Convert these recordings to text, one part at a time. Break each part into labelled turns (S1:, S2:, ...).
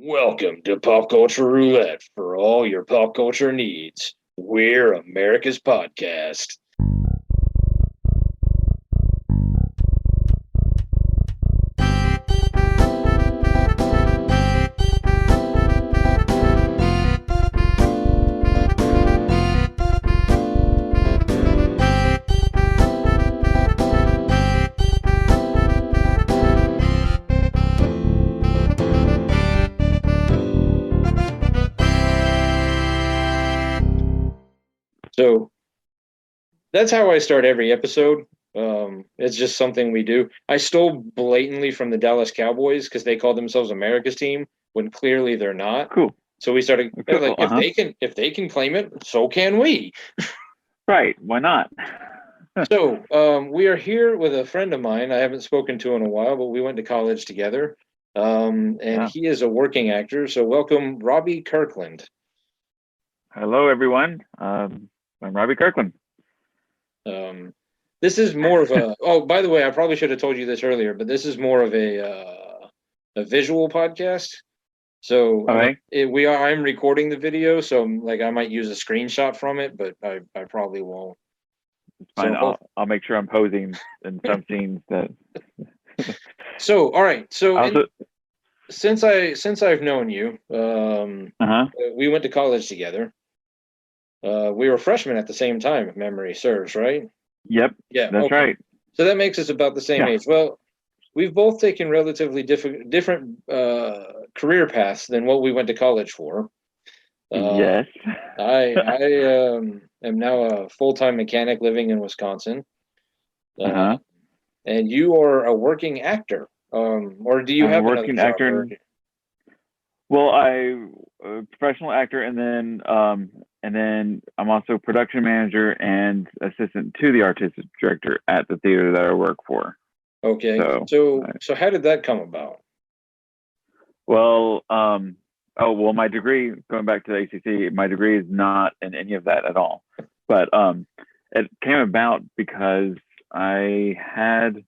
S1: Welcome to Pop Culture Roulette for all your pop culture needs. We're America's podcast. So that's how I start every episode. It's just something we do. I stole blatantly from the Dallas Cowboys because they call themselves America's team when clearly they're not.
S2: Cool.
S1: So we started
S2: Cool.
S1: like if they can claim it, so can we.
S2: Right. Why not?
S1: So we are here with a friend of mine I haven't spoken to in a while, but we went to college together. And he is a working actor. So welcome, Robbie Kirkland.
S2: Hello, everyone. I'm Robbie Kirkland.
S1: This is more of a. Oh, by the way, I probably should have told you this earlier, but this is more of a visual podcast. So
S2: Okay.
S1: I'm recording the video, so like I might use a screenshot from it, but I probably won't.
S2: It's fine.
S1: So,
S2: I'll make sure I'm posing in some scenes that.
S1: So all right. So
S2: Also,
S1: since I've known you, we went to college together. We were freshmen at the same time, if memory serves, right?
S2: Yep.
S1: Yeah,
S2: That's
S1: okay.
S2: right.
S1: So that makes us about the same age. Well, we've both taken relatively different career paths than what we went to college for.
S2: Yes.
S1: I am now a full-time mechanic living in Wisconsin. And you are a working actor. Or do you
S2: I'm
S1: have
S2: a working
S1: another
S2: actor.
S1: job?
S2: Well, I'm a professional actor, and then I'm also production manager and assistant to the artistic director at the theater that I work for.
S1: Okay. So how did that come about?
S2: Well, my degree, going back to the ACC, my degree is not in any of that at all. But it came about because I had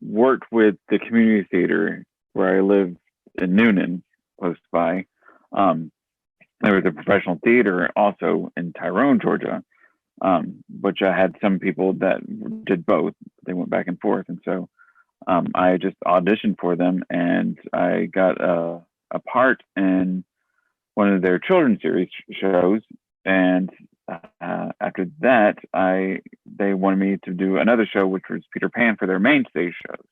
S2: worked with the community theater where I lived in Noonan, close by. There was a professional theater also in Tyrone, Georgia, which I had some people that did both. They went back and forth, and so I just auditioned for them, and I got a part in one of their children's series shows. And after that, they wanted me to do another show, which was Peter Pan, for their mainstay shows.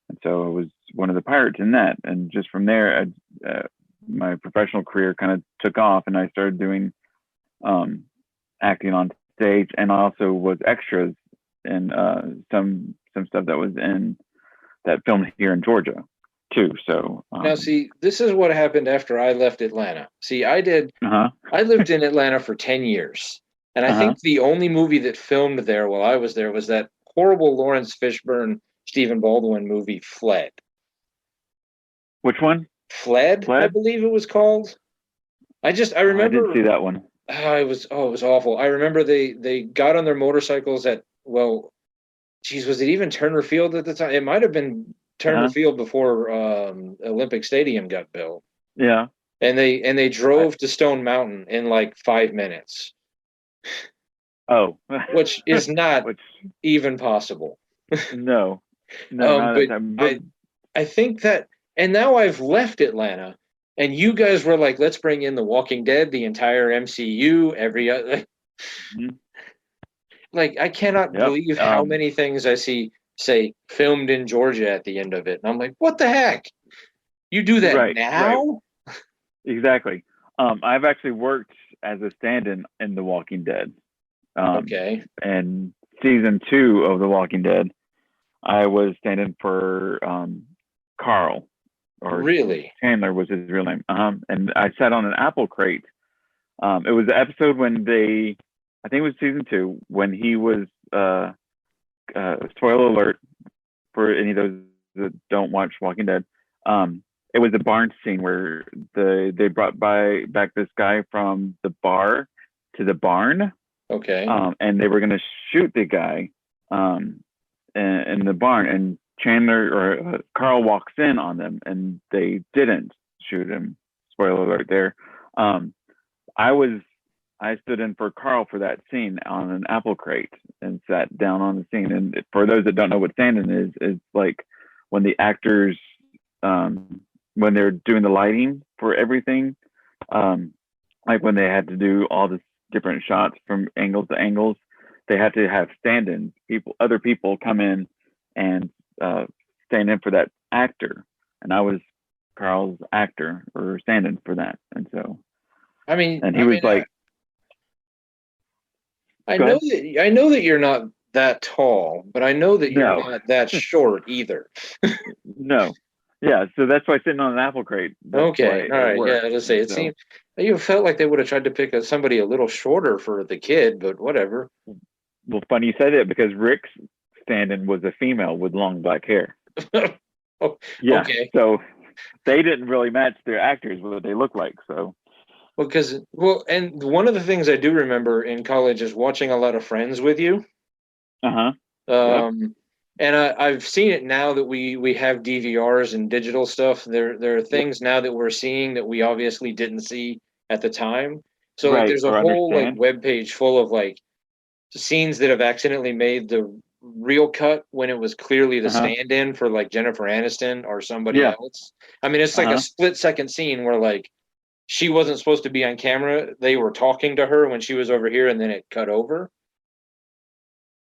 S2: And so I was one of the pirates in that. And just from there, my professional career kind of took off, and I started doing acting on stage, and also was extras in some stuff that filmed here in Georgia too. So
S1: now, see, this is what happened after I left Atlanta. See, I lived in Atlanta for 10 years, and I think the only movie that filmed there while I was there was that horrible Lawrence Fishburne, Stephen Baldwin movie, Fled.
S2: Which one?
S1: Fled, I believe it was called. I remember.
S2: I didn't see that one.
S1: It was awful. I remember they got on their motorcycles at, well, geez, was it even Turner Field at the time? It might have been Turner Field before Olympic Stadium got built.
S2: Yeah.
S1: And they drove to Stone Mountain in like 5 minutes.
S2: Oh.
S1: Which is not even possible.
S2: No.
S1: But I think that, and now I've left Atlanta, and you guys were like, let's bring in The Walking Dead, the entire MCU, every other. Like, I cannot believe how many things I see say filmed in Georgia at the end of it. And I'm like, what the heck? You do that now?
S2: Right. Exactly. I've actually worked as a stand-in in The Walking Dead.
S1: Okay.
S2: And season 2 of The Walking Dead, I was standing for Carl. Or
S1: really?
S2: Chandler was his real name. And I sat on an apple crate. It was the episode when I think it was season 2, when he was, spoiler alert for any of those that don't watch Walking Dead. It was a barn scene where they brought back this guy from the bar to the barn.
S1: Okay.
S2: And they were going to shoot the guy in the barn. And Chandler or Carl walks in on them, and they didn't shoot him. Spoiler alert there. I stood in for Carl for that scene on an apple crate and sat down on the scene. And for those that don't know what stand-in is, it's like when the actors, when they're doing the lighting for everything, like when they had to do all the different shots from angles to angles, they had to have stand-ins, other people come in and stand in for that actor. And I was Carl's actor or stand-in for that. And so,
S1: I mean,
S2: and he was like,
S1: I know that you're not that tall, but I know that you're not that short either.
S2: No. Yeah, so that's why sitting on an apple crate.
S1: Okay, all right. Yeah, let's say it seemed you felt like they would have tried to pick somebody a little shorter for the kid, but whatever.
S2: Well, funny you said it because Rick's stand-in was a female with long black hair.
S1: Oh,
S2: yeah.
S1: Okay.
S2: So they didn't really match their actors what they look like. So.
S1: And one of the things I do remember in college is watching a lot of Friends with you. And I've seen it now that we have DVRs and digital stuff. There are things now that we're seeing that we obviously didn't see at the time. So like there's a whole like web page full of like scenes that have accidentally made the real cut when it was clearly the stand-in for like Jennifer Aniston or somebody else. I mean, it's like a split-second scene where like she wasn't supposed to be on camera. They were talking to her when she was over here, and then it cut over.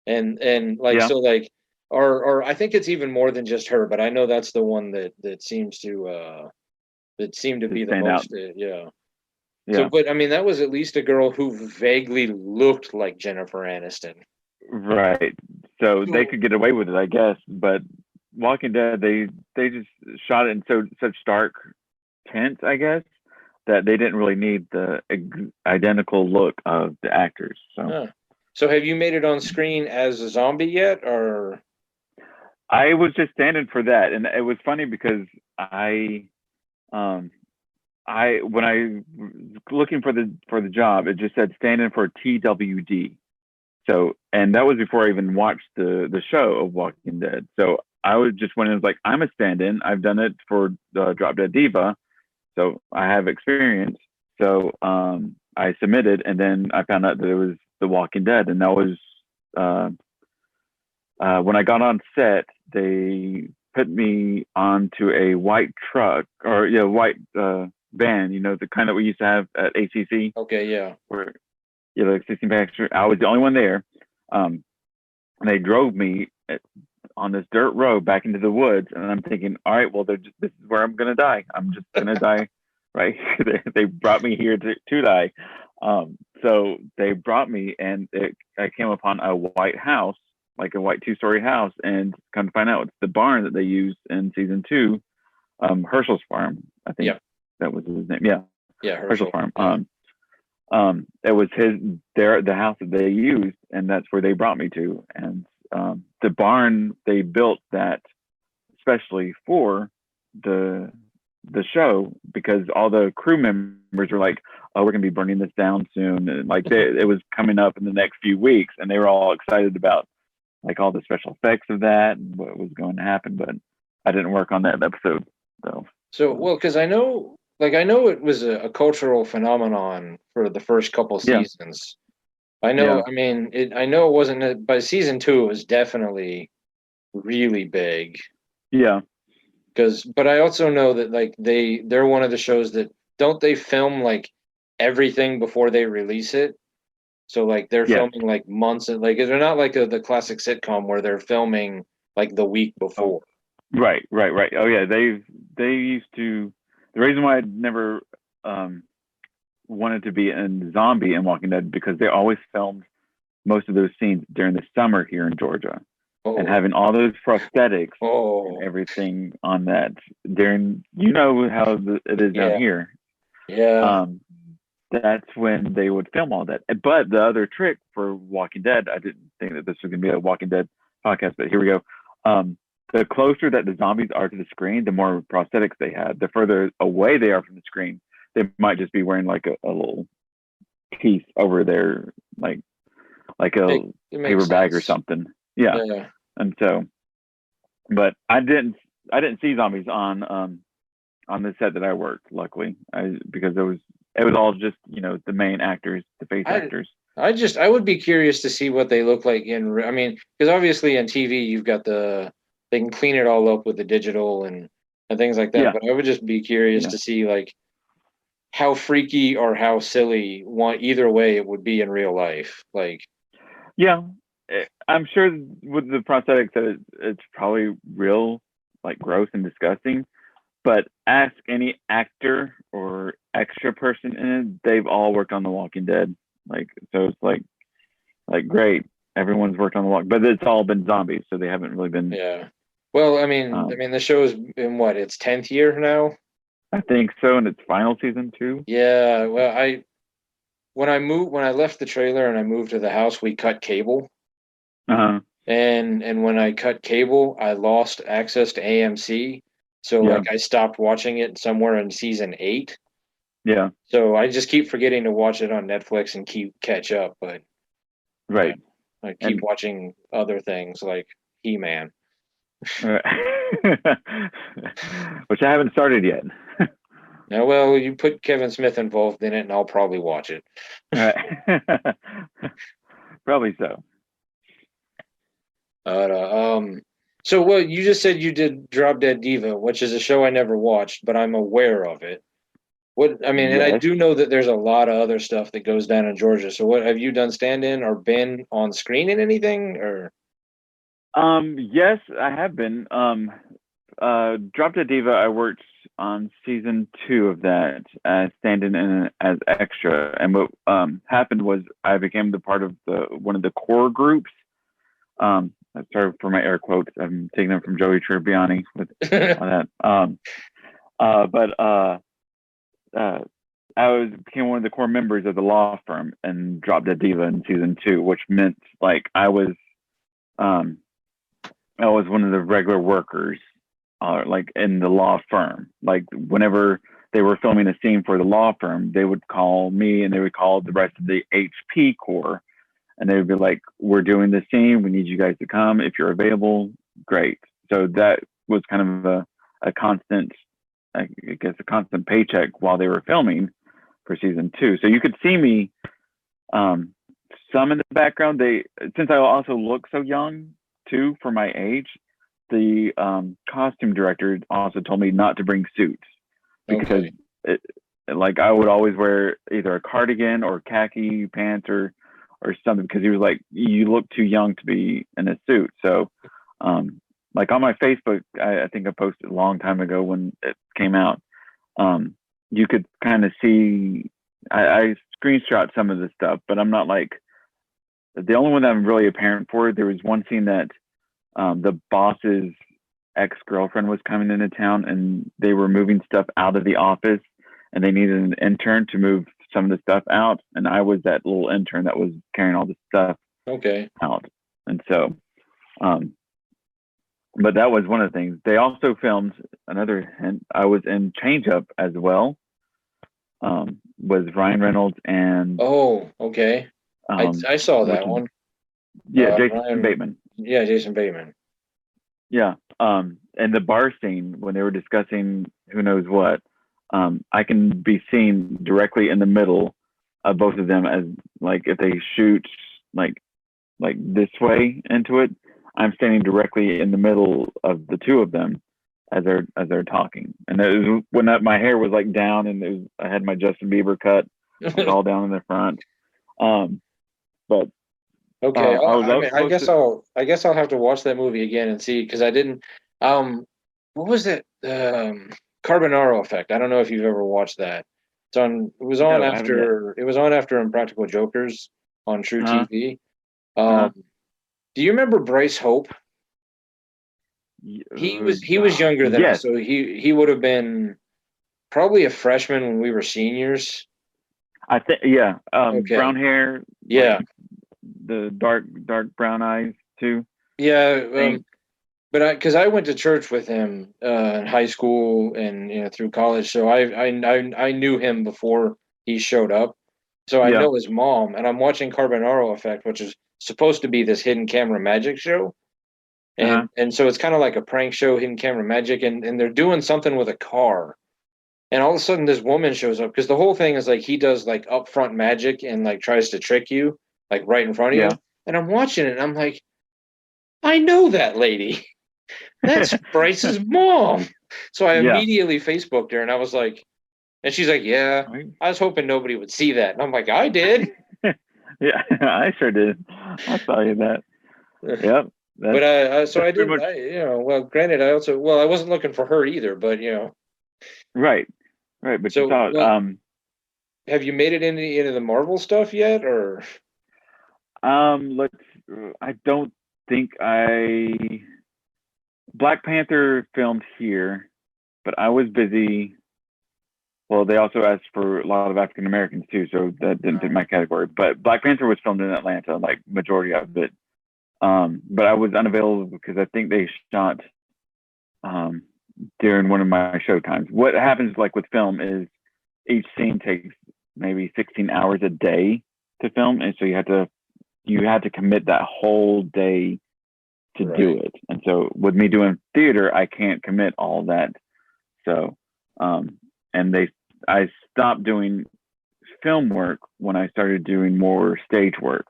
S1: And like so like or I think it's even more than just her, but I know that's the one that seems to be the most yeah. So but I mean that was at least a girl who vaguely looked like Jennifer Aniston.
S2: Right. So they could get away with it, I guess, but Walking Dead they just shot it in such stark tints, I guess, that they didn't really need the identical look of the actors.
S1: So have you made it on screen as a zombie yet, or?
S2: I was just standing for that, and it was funny because when I was looking for the job, it just said stand-in for TWD. So, and that was before I even watched the show of Walking Dead. So I was just went in and was like, I'm a stand-in. I've done it for the Drop Dead Diva. So I have experience. So I submitted, and then I found out that it was The Walking Dead, and that was when I got on set. They put me onto a white truck or white van, the kind that we used to have at ACC.
S1: Okay, yeah.
S2: Where like 16 packs. I was the only one there, and they drove me on this dirt road back into the woods, and I'm thinking, all right, well, this is where I'm gonna die. I'm just gonna die right here. They brought me here to die. So they brought me, and I came upon a white house, like a white 2-story house, and come to find out it's the barn that they used in season 2, Herschel's farm. I think that was his name. Yeah, Herschel's farm. It was the house that they used, and that's where they brought me to. And the barn, they built that especially for the show, because all the crew members were like, oh, we're gonna be burning this down soon, and like it was coming up in the next few weeks, and they were all excited about like all the special effects of that and what was going to happen. But I didn't work on that episode though.
S1: So well, because I know it was a cultural phenomenon for the first couple seasons. I know. I mean, I know it wasn't. By season 2, it was definitely really big.
S2: Yeah.
S1: But I also know that like they're one of the shows that don't they film like everything before they release it. So like they're filming like months, and like they're not like the classic sitcom where they're filming like the week before.
S2: Right. Oh yeah, they used to. The reason why I never wanted to be in zombie and Walking Dead, because they always filmed most of those scenes during the summer here in Georgia, and having all those prosthetics and everything on that during, how it is down here.
S1: Yeah.
S2: That's when they would film all that. But the other trick for Walking Dead, I didn't think that this was going to be a Walking Dead podcast, but here we go. The closer that the zombies are to the screen, the more prosthetics they had. The further away they are from the screen, they might just be wearing like a little piece over their like a paper bag or something. Yeah. And so But I didn't see zombies on the set that I worked. Luckily, because it was all just the main actors, the face
S1: I
S2: actors.
S1: I would be curious to see what they look like I mean, because obviously on TV you've got they can clean it all up with the digital and things like that.
S2: Yeah,
S1: But I would just be curious
S2: yeah,
S1: to see like how freaky or how silly either way it would be in real life. Like,
S2: yeah. I'm sure with the prosthetics that it's probably real, like gross and disgusting. But ask any actor or extra person in it, they've all worked on The Walking Dead. Like, so it's like great, everyone's worked on The Walking, but it's all been zombies, so they haven't really been.
S1: yeah. Well,
S2: Um,
S1: the show's in what, its 10th year now?
S2: I think so, in its final season too.
S1: Yeah, well, when I left the trailer and I moved to the house, we cut cable.
S2: Uh-huh.
S1: And when I cut cable, I lost access to AMC. So
S2: Yeah,
S1: like I stopped watching it somewhere in season 8.
S2: yeah,
S1: So I just keep forgetting to watch it on Netflix and keep catch up, but yeah,
S2: right.
S1: I keep
S2: And
S1: watching other things like He-Man.
S2: uh, which I haven't started yet.
S1: Now, well, you put Kevin Smith involved in it, and I'll probably watch it.
S2: Probably so.
S1: But, so what you just said you did Drop Dead Diva, which is a show I never watched, but I'm aware of it. And I
S2: Yes.
S1: do know that there's a lot of other stuff that goes down in Georgia. So what have you done stand-in or been on screen in anything or?
S2: Yes, I have been. Drop Dead Diva, I worked on season 2 of that, standing in as extra. And what happened was I became the part of one of the core groups. Sorry for my air quotes. I'm taking them from Joey Tribbiani with on that. But I became one of the core members of the law firm and Drop Dead Diva in season 2, which meant like um, I was one of the regular workers, like in the law firm. Like whenever they were filming a scene for the law firm, they would call me and they would call the rest of the HP core, and they would be like, "We're doing this scene. We need you guys to come if you're available." Great. So that was kind of a constant, I guess, a constant paycheck while they were filming for season 2. So you could see me um, some in the background. Since I also look so young too for my age, the costume director also told me not to bring suits because
S1: Okay.
S2: like I would always wear either a cardigan or khaki pants or something because he was like, you look too young to be in a suit. So like on my Facebook, I think I posted a long time ago when it came out. You could kind of see I screenshot some of the stuff, but I'm not like the only one that I'm really apparent for. There was one scene that the boss's ex-girlfriend was coming into town and they were moving stuff out of the office and they needed an intern to move some of the stuff out. And I was that little intern that was carrying all the stuff
S1: Okay.
S2: out. And so, but that was one of the things. They also filmed another hint. I was in Change Up as well, with Ryan Reynolds and
S1: Oh, okay. I saw
S2: which
S1: that
S2: is,
S1: one.
S2: yeah, Jason
S1: Ryan,
S2: Bateman.
S1: yeah, Jason Bateman.
S2: Yeah. And the bar scene when they were discussing who knows what, I can be seen directly in the middle of both of them as like if they shoot like this way into it, I'm standing directly in the middle of the two of them as they're talking. And it was when my hair was like down and I had my Justin Bieber cut, like all down in the front. But
S1: Okay.
S2: I was
S1: I
S2: supposed
S1: guess
S2: to.
S1: I'll have to watch that movie again and see because I didn't. What was it? Carbonaro Effect. I don't know if you've ever watched that.
S2: No, I haven't yet.
S1: It was on after Impractical Jokers on True
S2: Uh-huh.
S1: TV.
S2: Uh-huh.
S1: Um, do you remember Bryce Hope? He was younger than us,
S2: Yes,
S1: so he would have been probably a freshman when we were seniors.
S2: I think. Yeah,
S1: Okay.
S2: brown hair, like
S1: Yeah.
S2: the dark brown eyes too.
S1: Yeah.
S2: I think.
S1: But because I went to church with him in high school and through college, so I knew him before he showed up. So I
S2: Yeah.
S1: know his mom, and I'm watching Carbonaro Effect, which is supposed to be this hidden camera magic show. And so it's kind of like a prank show, hidden camera magic, and they're doing something with a car. And all of a sudden this woman shows up because the whole thing is like he does like upfront magic and like tries to trick you like right in front of you. And I'm watching it and I'm like, I know that lady. That's Bryce's mom. So I immediately Facebooked her and I was like, and she's like, yeah, I was hoping nobody would see that. And I'm like, I did.
S2: Yeah, I sure did. I saw you that. Yep.
S1: But I did. Well, granted, I wasn't looking for her either. But
S2: right. But
S1: so,
S2: you thought,
S1: have you made it into the Marvel stuff yet, or?
S2: I don't think Black Panther filmed here, but I was busy. Well, they also asked for a lot of African Americans too, so that didn't fit my category. But Black Panther was filmed in Atlanta, like majority of it. But I was unavailable because I think they shot during one of my show times. What happens like with film is each scene takes maybe 16 hours a day to film, and so you had to commit that whole day to do it. And so with me doing theater, I can't commit all that. So and I stopped doing film work when I started doing more stage work,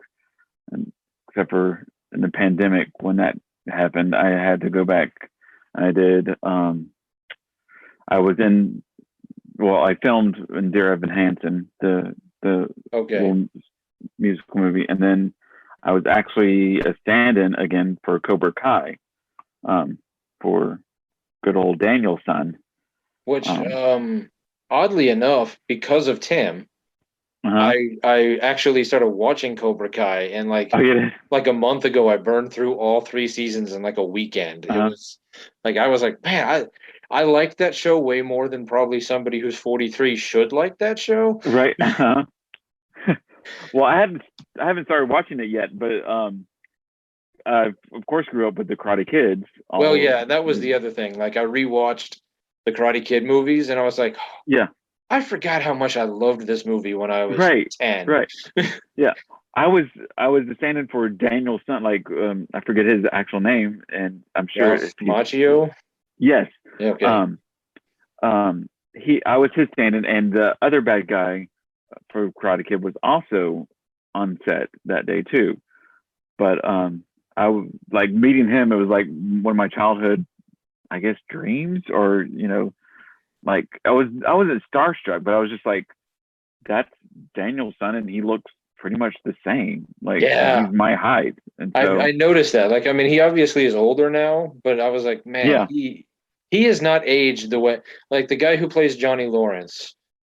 S2: and except for in the pandemic when that happened, I had to go back. I did. I filmed in Dear Evan Hansen, the little musical movie, and then I was actually a stand-in again for Cobra Kai, for good old Daniel's son.
S1: Which, oddly enough, because of Tim, I actually started watching Cobra Kai, and like a month ago, I burned through all 3 seasons in like a weekend. It was like I was like, man, I like that show way more than probably somebody who's 43 should like that show.
S2: Right. Well, I haven't started watching it yet, but I of course grew up with the Karate Kids.
S1: Well, yeah, that was the other thing. Like I rewatched the Karate Kid movies, and I was like, I forgot how much I loved this movie when I was 10.
S2: Right. Yeah. I was the stand-in for Daniel's son, like I forget his actual name, and I'm sure
S1: Machio.
S2: Yes.
S1: Yeah, okay.
S2: I was his stand-in, and the other bad guy for Karate Kid was also on set that day too. But I was like meeting him. It was like one of my childhood, I guess, dreams, or like I wasn't starstruck, but I was just like, that's Daniel's son, and he looks pretty much the same. Like he's my height. And so
S1: I noticed that. Like, I mean, he obviously is older now, but I was like, man, he is not aged the way, like the guy who plays Johnny Lawrence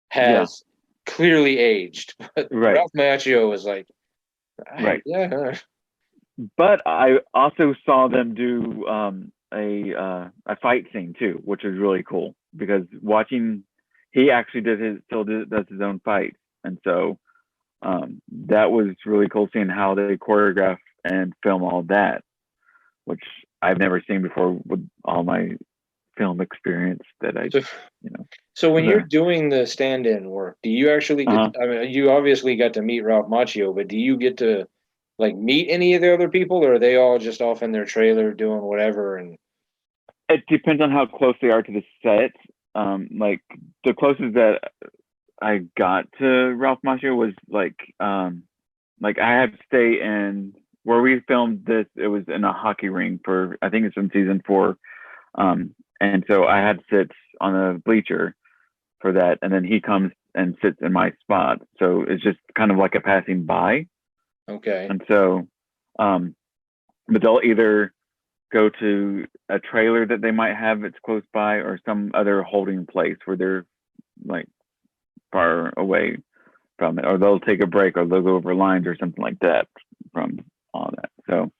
S1: has clearly aged. But Ralph Macchio is like, yeah.
S2: But I also saw them do a fight scene too, which is really cool, because watching, he actually does his own fight, and so that was really cool seeing how they choreograph and film all that, which I've never seen before with all my film experience that
S1: So when you're doing the stand-in work, do you actually get I mean, you obviously got to meet Ralph Macchio, but do you get to like meet any of the other people, or are they all just off in their trailer doing whatever? And
S2: it depends on how close they are to the set. Like the closest that I got to Ralph Macchio was like I had to stay in where we filmed this. It was in a hockey rink for, I think it's in season 4. And so I had to sit on a bleacher for that. And then he comes and sits in my spot. So it's just kind of like a passing by.
S1: Okay.
S2: And so, but they'll either go to a trailer that they might have that's close by, or some other holding place where they're like far away from it, or they'll take a break, or they'll go over lines or something like that from all that. So,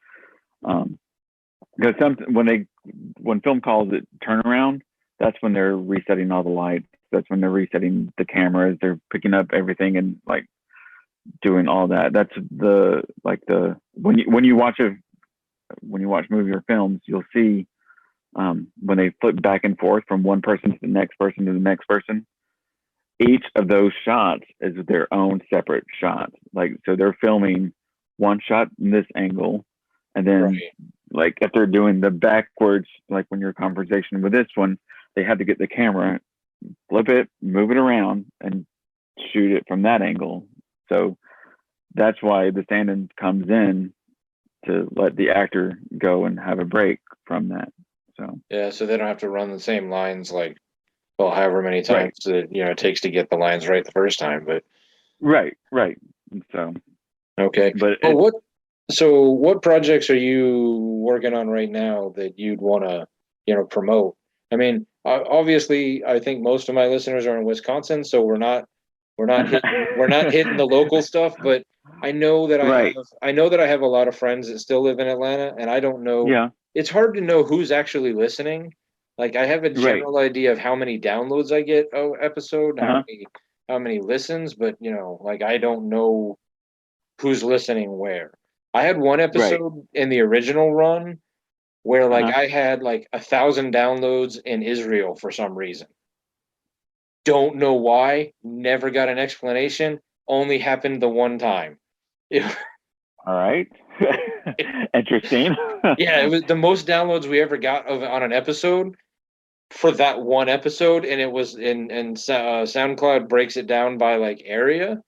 S2: because when film calls it turnaround, that's when they're resetting all the lights. That's when they're resetting the cameras. They're picking up everything and like doing all that. That's when you watch movie or films, you'll see when they flip back and forth from one person to the next person to the next person. Each of those shots is their own separate shot. Like, so they're filming one shot in this angle, and then like if they're doing the backwards, like when you're conversation with this one, they had to get the camera, flip it, move it around, and shoot it from that angle. So that's why the stand-in comes in to let the actor go and have a break from that. So
S1: Yeah, so they don't have to run the same lines like, well, however many times it takes to get the lines right the first time. But
S2: right. So
S1: okay.
S2: but
S1: Well, what projects are you working on right now that you'd want to, promote? I mean, obviously, I think most of my listeners are in Wisconsin, so we're not hitting the local stuff, but I know that
S2: right.
S1: I have a lot of friends that still live in Atlanta, and I don't know.
S2: Yeah.
S1: It's hard to know who's actually listening. Like I have a
S2: Right.
S1: general idea of how many downloads I get a episode,
S2: Uh-huh.
S1: how many listens, but like I don't know who's listening where. I had one
S2: Right.
S1: episode in the original run where like
S2: Uh-huh.
S1: I had like 1,000 downloads in Israel for some reason. Don't know why. Never got an explanation. Only happened the one time. It-
S2: All right. Interesting.
S1: yeah, it was the most downloads we ever got on an episode for that one episode, and it was in SoundCloud breaks it down by like area,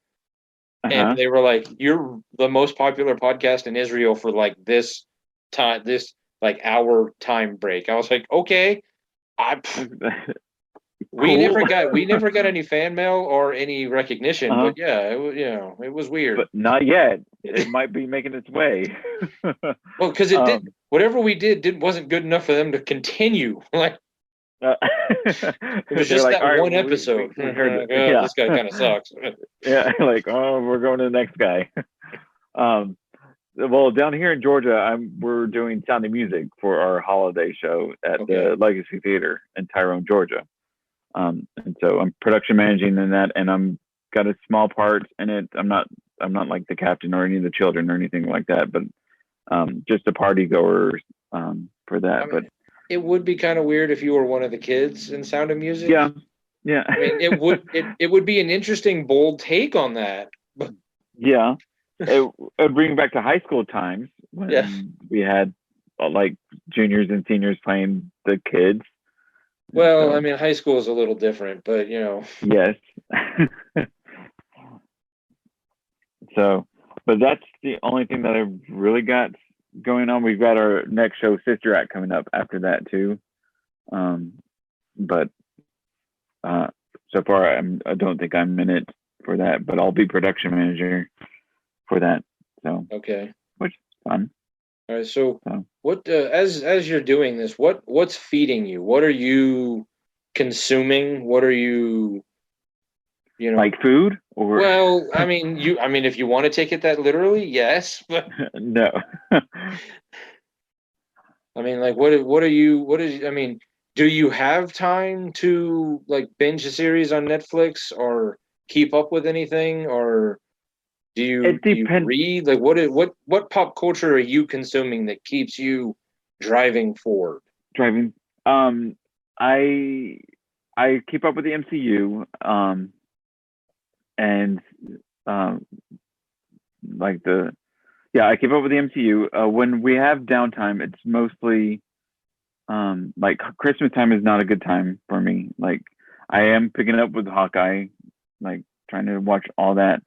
S1: and
S2: Uh-huh.
S1: they were like, "You're the most popular podcast in Israel for like this time, this like hour time break." I was like, "Okay." I We
S2: Cool.
S1: never got any fan mail or any recognition,
S2: Uh-huh.
S1: but yeah, it was weird.
S2: But not yet. It might be making its way.
S1: Well, because it did
S2: um,
S1: whatever we did wasn't good enough for them to continue. Like
S2: uh,
S1: it was
S2: they're
S1: just
S2: like,
S1: that
S2: all right,
S1: one
S2: we, we,
S1: episode.
S2: we heard
S1: Like,
S2: it.
S1: oh,
S2: Yeah.
S1: this guy kind of sucks.
S2: Yeah. Like, oh, we're going to the next guy. Um, well, down here in Georgia, we're doing Sound of Music for our holiday show at
S1: Okay.
S2: the Legacy Theater in Tyrone, Georgia. And so I'm production managing in that, and I'm got a small part in it. I'm not like the captain or any of the children or anything like that, but just a party goer for
S1: I
S2: that. But
S1: mean, it would be kind of weird if you were one of the kids in Sound of Music.
S2: yeah, yeah,
S1: I mean, it would be an interesting, bold take on that. But
S2: yeah. It bring back to high school times
S1: yeah.
S2: when we had like juniors and seniors playing the kids. And
S1: Well, I
S2: so
S1: mean, high school is a little different, but
S2: yes. So, but that's the only thing that I've really got going on. We've got our next show, Sister Act, coming up after that too. But so far, I don't think I'm in it for that, but I'll be production manager for that. So,
S1: Okay.
S2: which is fun.
S1: All right. So,
S2: So,
S1: what as you're doing this, what's feeding you? What are you consuming? What are you,
S2: like food or
S1: Well, I mean, if you want to take it that literally, yes. But
S2: no?
S1: I mean, like, what is? I mean, do you have time to like binge a series on Netflix or keep up with anything, or do you
S2: It
S1: do you
S2: depends.
S1: read? Like, what pop culture are you consuming that keeps you driving forward?
S2: Driving. Um, I I keep up with the MCU. And um, like the yeah, I keep up with the MCU. When we have downtime, it's mostly like Christmas time is not a good time for me. Like I am picking up with Hawkeye, like trying to watch all that.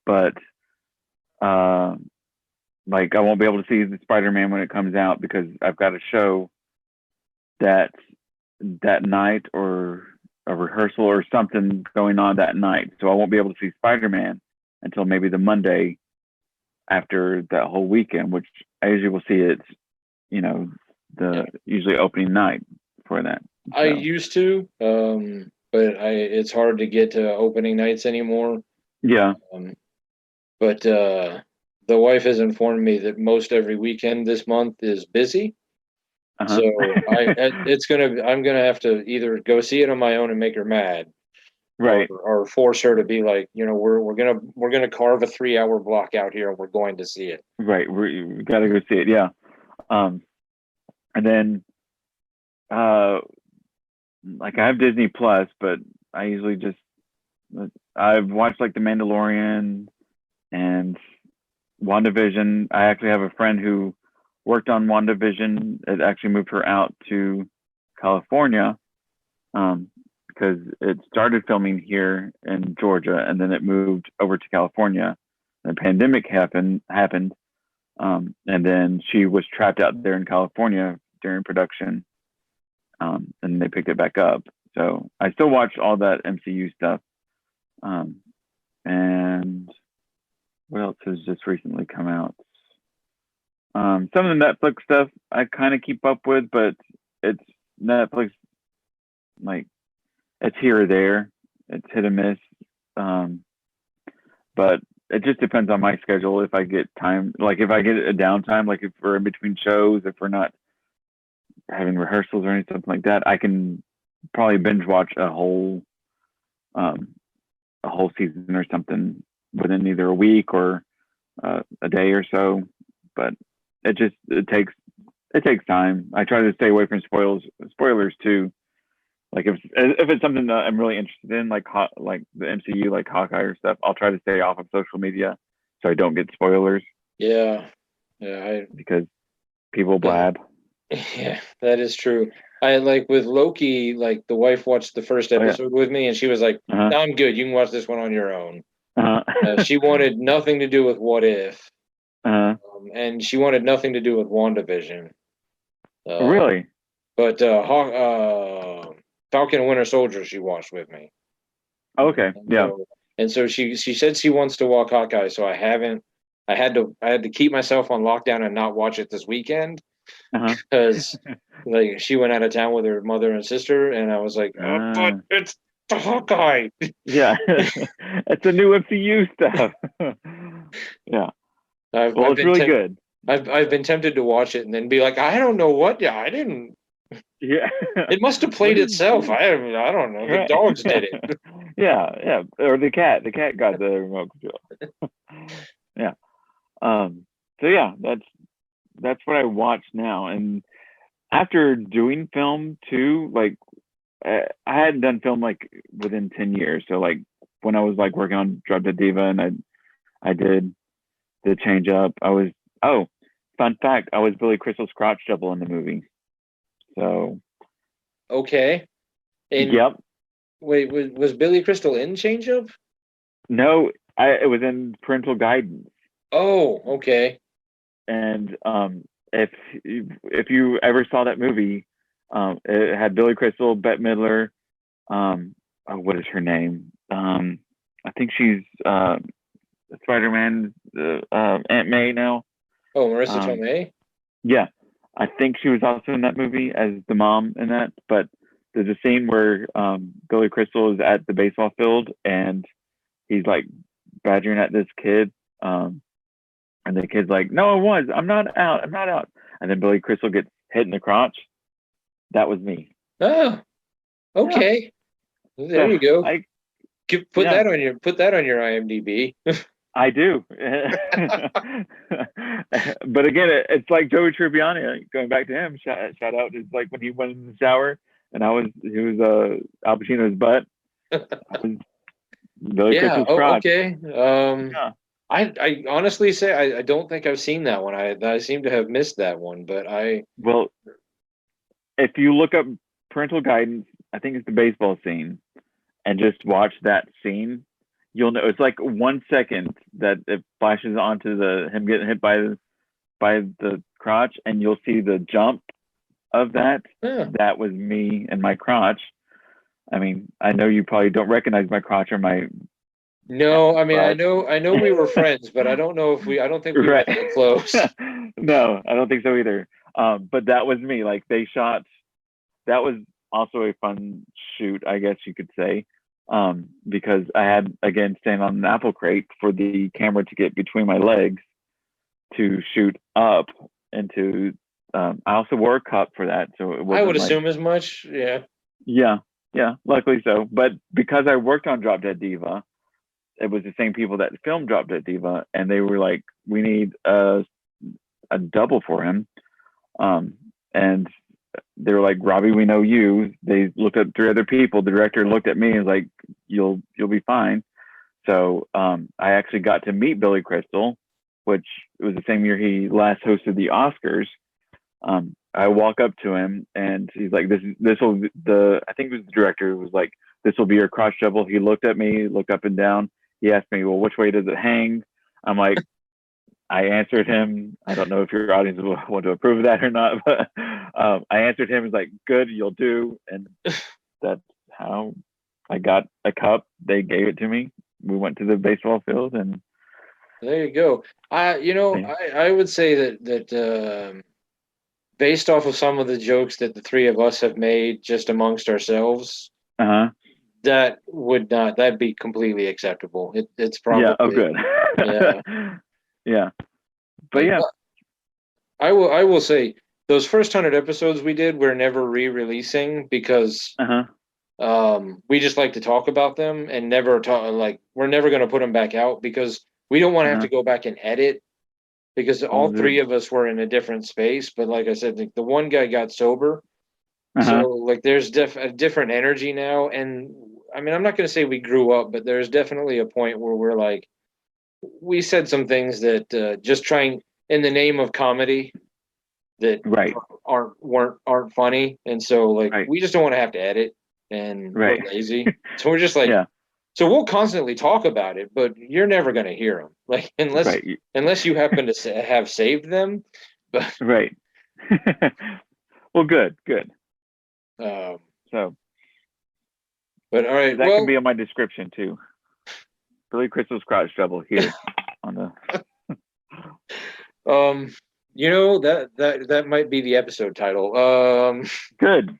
S2: But uh, like I won't be able to see the Spider-Man when it comes out because I've got a show that night or a rehearsal or something going on that night. So I won't be able to see Spider-Man until maybe the Monday after that whole weekend, which I usually will see it,
S1: Yeah,
S2: usually opening night for that.
S1: I
S2: So
S1: used to, but it's hard to get to opening nights anymore.
S2: yeah,
S1: Um, but the wife has informed me that most every weekend this month is busy.
S2: uh-huh.
S1: So I'm gonna have to either go see it on my own and make her mad, or
S2: Right,
S1: or force her to be like, we're gonna carve a 3 hour block out here and we're going to see it.
S2: right. We got to go see it. Yeah. Um, and then uh, like I have Disney Plus, but I usually just I've watched like The Mandalorian and WandaVision. I actually have a friend who worked on WandaVision. It actually moved her out to California, because it started filming here in Georgia, and then it moved over to California. The pandemic happened, and then she was trapped out there in California during production, and they picked it back up. So I still watch all that MCU stuff. And what else has just recently come out? Some of the Netflix stuff I kind of keep up with, but it's Netflix, like, it's here or there. It's hit or miss. But it just depends on my schedule. If I get time, like if I get a downtime, like if we're in between shows, if we're not having rehearsals or anything like that, I can probably binge watch a whole season or something within either a week or a day or so. But it takes time. I try to stay away from spoilers too. Like if it's something that I'm really interested in, like the MCU, like Hawkeye or stuff, I'll try to stay off of social media so I don't get spoilers.
S1: Yeah,
S2: because people blab.
S1: Yeah, that is true. I like with Loki, like the wife watched the first episode with me, and she was like,
S2: Uh-huh.
S1: "No, I'm good. You can watch this one on your own."
S2: Uh-huh.
S1: She wanted nothing to do with What If,
S2: Uh-huh.
S1: and she wanted nothing to do with WandaVision.
S2: Really?
S1: But Falcon and Winter Soldier, she watched with me.
S2: Okay. Yeah.
S1: And so she said she wants to watch Hawkeye, so I haven't. I had to keep myself on lockdown and not watch it this weekend. Because like she went out of town with her mother and sister, and I was like, oh, but it's the Hawkeye.
S2: Yeah, it's a new MCU stuff. Yeah, it's really good.
S1: I've been tempted to watch it and then be like, I don't know what. Yeah, I didn't.
S2: Yeah,
S1: it must have played itself. I don't know. The dogs did it.
S2: Yeah, or the cat. The cat got the remote control. Yeah. So yeah, that's what I watch now. And after doing film too, like I hadn't done film like within 10 years. So like when I was like working on Drop Dead Diva and I did the change up, fun fact, I was Billy Crystal's crotch double in the movie. So
S1: okay. And
S2: yep.
S1: Wait, was Billy Crystal in Change Up?
S2: No, it was in Parental Guidance.
S1: Oh, okay.
S2: And if you ever saw that movie, it had Billy Crystal, Bette Midler, what is her name? I think she's Spider-Man, Aunt May now.
S1: Oh, Marissa Tomei?
S2: Yeah, I think she was also in that movie as the mom in that. But there's a scene where Billy Crystal is at the baseball field and he's like badgering at this kid. And the kid's like, no, I'm not out. And then Billy Crystal gets hit in the crotch. That was me.
S1: Oh, okay. Yeah. There you go. Put that on your IMDb.
S2: I do. But again, it's like Joey Tribbiani, going back to him, shout out. It's like when he went in the shower and he was Al Pacino's butt. Billy Crystal's crotch.
S1: Okay. I honestly say I don't think I've seen that one. I seem to have missed that one, but
S2: well, if you look up Parental Guidance, I think it's the baseball scene, and just watch that scene, you'll know it's like 1 second that it flashes onto him getting hit by the crotch, and you'll see the jump of that.
S1: Yeah.
S2: That was me and my crotch. I mean, I know you probably don't recognize my crotch or my.
S1: No, I mean, I know we were friends, but I don't know I don't think we were that close.
S2: No, I don't think so either. But that was me. Like that was also a fun shoot, I guess you could say. Because I had, again, stand on an apple crate for the camera to get between my legs to shoot up into, I also wore a cup for that. So it wasn't,
S1: I would assume as much.
S2: Yeah. Yeah. Luckily so. But because I worked on Drop Dead Diva, it was the same people that filmed Drop Dead Diva, and they were like, we need a double for him. And they were like, Robbie, we know you. They looked at 3 other people. The director looked at me and was like, you'll be fine. So I actually got to meet Billy Crystal which was the same year he last hosted the Oscars. I walk up to him and he's like, I think it was the director who was like, "This will be your crotch double." He looked at me, looked up and down. He asked me, "Well, which way does it hang?" I'm like, I answered him. I don't know if your audience will want to approve of that or not, but I answered him. He's like, "Good, you'll do." And that's how I got a cup. They gave it to me. We went to the baseball field, and
S1: there you go. I would say that based off of some of the jokes that the three of us have made just amongst ourselves, that'd be completely acceptable. It's probably
S2: yeah. Oh, good.
S1: Yeah.
S2: Yeah. But yeah,
S1: I will say those first 100 episodes we did, we're never re-releasing because we just like to talk about them and never talk. Like, we're never going to put them back out because we don't want to have to go back and edit, because all three of us were in a different space. But like I said, the one guy got sober, so like there's a different energy now. And I mean, I'm not going to say we grew up, but there's definitely a point where we're like, we said some things that just trying in the name of comedy that aren't funny, and so like we just don't want to have to edit, and we're lazy, so we're just like, so we'll constantly talk about it, but you're never going to hear them, like unless you happen to have saved them. But
S2: right. Well, good. So,
S1: but all right,
S2: that can be on my description too. Billy Crystal's crotch double here on the.
S1: That might be the episode title.
S2: Good.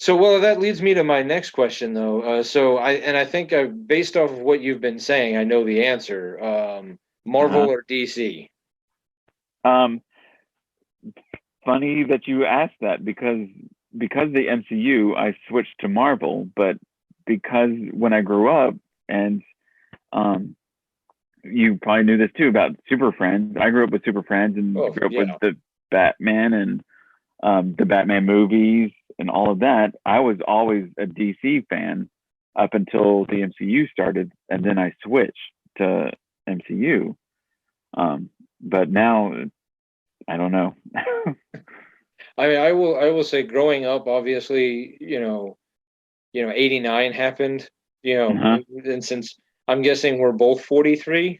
S1: So, well, that leads me to my next question, though. I think based off of what you've been saying, I know the answer. Marvel or DC?
S2: Funny that you asked that, because the MCU, I switched to Marvel, but because when I grew up, and you probably knew this too about Super Friends. I grew up with Super Friends and grew up with the Batman and the Batman movies and all of that. I was always a DC fan up until the MCU started, and then I switched to MCU. But now, I don't know.
S1: I mean, I will say, growing up, obviously, 89 happened, and since I'm guessing we're both 43.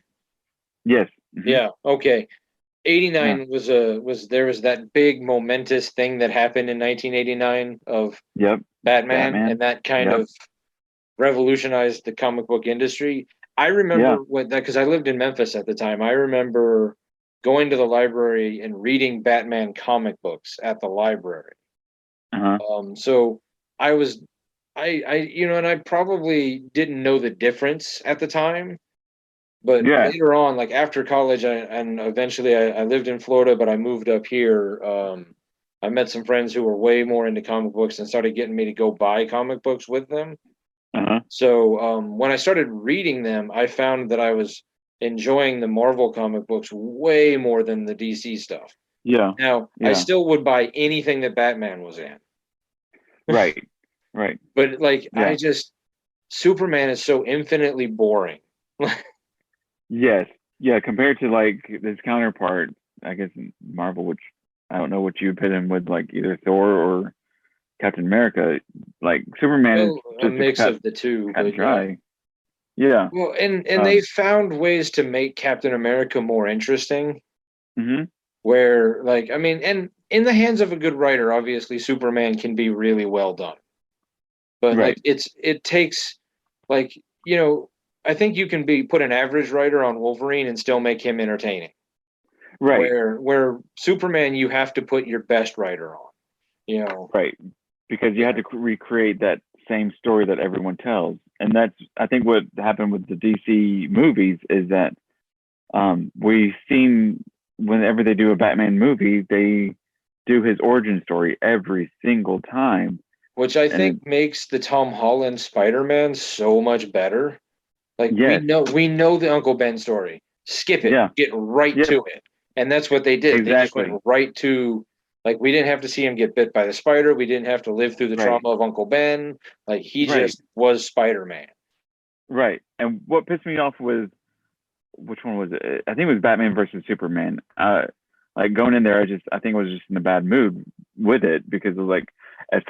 S2: Yes.
S1: Yeah. Okay. 89 was there was that big momentous thing that happened in 1989 of Batman, and that kind of revolutionized the comic book industry. I remember because I lived in Memphis at the time. I remember going to the library and reading Batman comic books at the library. So and I probably didn't know the difference at the time, but later on, like after college, and eventually I lived in Florida, but I moved up here. I met some friends who were way more into comic books and started getting me to go buy comic books with them. So when I started reading them, I found that I was enjoying the Marvel comic books way more than the DC stuff. Now, I still would buy anything that Batman was in.
S2: Right.
S1: But Superman is so infinitely boring.
S2: Yes. Yeah, compared to like his counterpart, I guess in Marvel, which I don't know what you put him with, like either Thor or Captain America. Like Superman is just
S1: a mix of the two.
S2: Kind of dry. Yeah.
S1: Well, and they found ways to make Captain America more interesting. Where, like, I mean, and in the hands of a good writer, obviously Superman can be really well done. But like it takes, like, I think you can put an average writer on Wolverine and still make him entertaining.
S2: Right.
S1: Where Superman, you have to put your best writer on.
S2: Right. Because you had to recreate that same story that everyone tells. And that's, I think, what happened with the DC movies is that we've seen whenever they do a Batman movie, they do his origin story every single time.
S1: Which I think makes the Tom Holland Spider-Man so much better. Like, we know the Uncle Ben story. Skip it. Get right to it. And that's what they did. Exactly. They just went right to, like, we didn't have to see him get bit by the spider. We didn't have to live through the trauma of Uncle Ben. Like, he just was Spider-Man.
S2: right. And what pissed me off was, which one was it? I think it was Batman versus Superman. Like going in there, I think I was just in a bad mood with it because it was like, if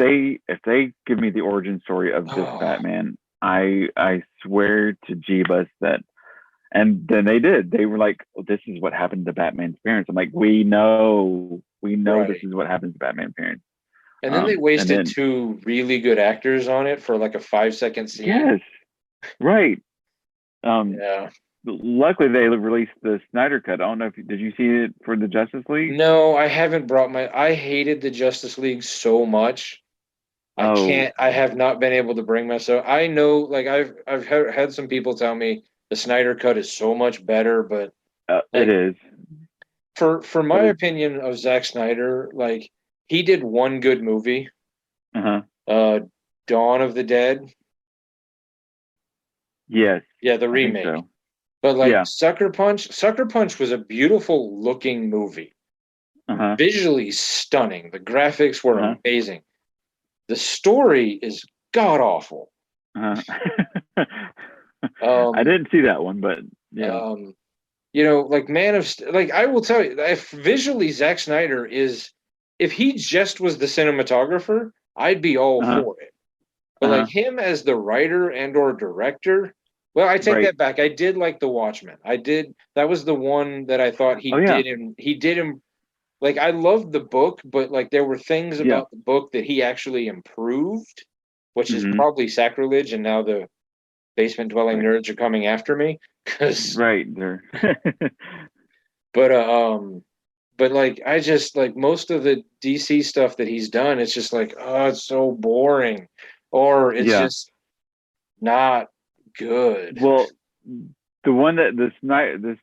S2: they give me the origin story of this
S1: Oh,
S2: Batman, I swear to Jeebus that, and then they did. They were like, well, this is what happened to Batman's parents. I'm like, we know this
S1: right.
S2: is what happens to Batman's parents.
S1: And then they
S2: And
S1: wasted
S2: then
S1: two really good actors on it for like a 5-second scene.
S2: yes, right. Um,
S1: Yeah.
S2: luckily they released the Snyder cut. I don't know if did you see it for the Justice League?
S1: No, I haven't brought my. I hated the Justice League so much. I
S2: Oh,
S1: can't. I have not been able to bring myself. I know, like I've had some people tell me the Snyder cut is so much better, but
S2: it
S1: like
S2: is,
S1: for my
S2: but it,
S1: opinion of Zack Snyder, like he did one good movie,
S2: uh-huh.
S1: uh, Dawn of the Dead.
S2: Yes,
S1: Yeah, the
S2: I think
S1: remake.
S2: so.
S1: But like
S2: Yeah,
S1: Sucker Punch was a beautiful looking movie,
S2: uh-huh,
S1: visually stunning. The graphics were
S2: uh-huh,
S1: amazing. The story is god awful.
S2: uh-huh. I
S1: Um,
S2: didn't see that one, but yeah,
S1: um, like like I will tell you, if visually Zack Snyder is, if he just was the cinematographer, I'd be all
S2: uh-huh,
S1: for it. But like
S2: uh-huh,
S1: him as the writer and or director, well, I take
S2: right.
S1: that back. I did like The Watchmen. I did. That was the one that I thought
S2: Oh yeah,
S1: he did him like I loved the book, but like there were things
S2: yeah,
S1: about the book that he actually improved, which is
S2: mm-hmm,
S1: probably sacrilege, and now the basement dwelling
S2: right,
S1: nerds are coming after me because
S2: right there.
S1: but but like I just like most of the DC stuff that he's done, it's just like, oh, it's so boring, or it's
S2: Yeah.
S1: just not good.
S2: Well, the one that the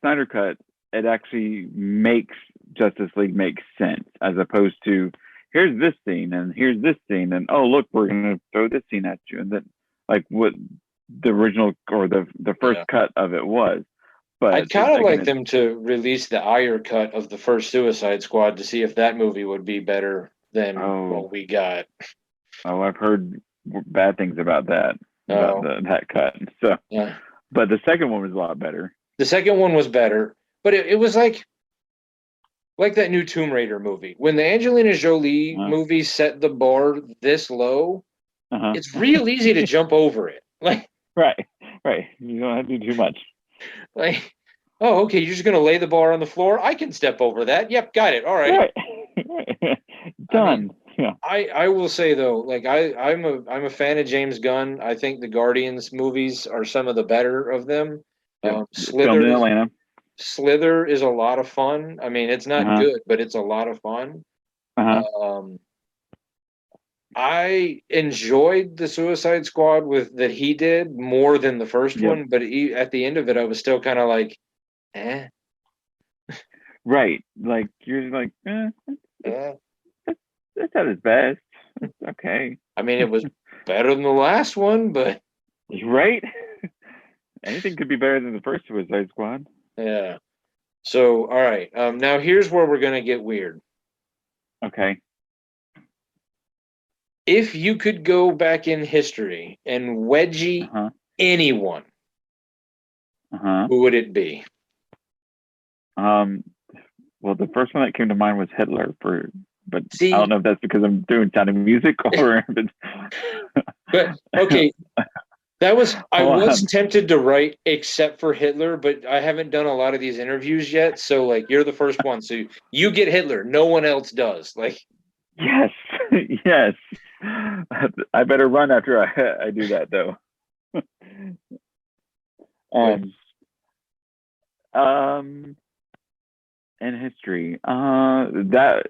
S2: Snyder cut, it actually makes Justice League make sense as opposed to here's this scene and here's this scene and oh look we're gonna throw this scene at you and then like what the original or the first
S1: Yeah.
S2: cut of it was. But
S1: I'd kind of
S2: again,
S1: like
S2: it's
S1: them to release the Ayer cut of the first Suicide Squad to see if that movie would be better than
S2: oh
S1: what we got.
S2: I've heard bad things about that about
S1: Oh,
S2: that cut. So,
S1: yeah.
S2: but the second one was a lot better.
S1: The second one was better, but it was like that new Tomb Raider movie. When the Angelina Jolie
S2: Uh
S1: movie set the bar this low,
S2: huh.
S1: it's real easy to jump over it.
S2: Right, right. You don't have to do too much.
S1: Like, oh, okay, you're just gonna lay the bar on the floor. I can step over that. Yep, got it. All right.
S2: Right.
S1: I mean,
S2: Done. Yeah.
S1: I will say though, like I'm a fan of James Gunn. I think the Guardians movies are some of the better of them.
S2: Yep. Filmed
S1: Slither
S2: in
S1: is
S2: Atlanta.
S1: Slither is a lot of fun. I mean, it's
S2: Uh
S1: not
S2: huh.
S1: good, but it's a lot of fun.
S2: Uh huh.
S1: Um, I enjoyed the Suicide Squad with that he did more than the first
S2: Yep.
S1: one, but at the end of it, I was still kind of like, eh,
S2: Right. Like you're like,
S1: eh.
S2: that's at his best. It's okay.
S1: I mean, it was better than the last one, but
S2: Right. Anything could be better than the first Suicide Squad.
S1: yeah. So, all right. Now here's where we're gonna get weird.
S2: Okay.
S1: If you could go back in history and
S2: Uh
S1: wedgie
S2: huh.
S1: anyone,
S2: Uh huh.
S1: who would it be?
S2: Um. Well, the first one that came to mind was Hitler. But I don't
S1: See,
S2: know if that's because I'm doing Sound of Music or if it's.
S1: but okay, I
S2: Hold
S1: was
S2: on.
S1: tempted to write except for Hitler, but I haven't done a lot of these interviews yet. So like you're the first one. So you get Hitler. No one else does. Like
S2: Yes, yes. I better run after I do that though.
S1: but
S2: Um, um, in history, that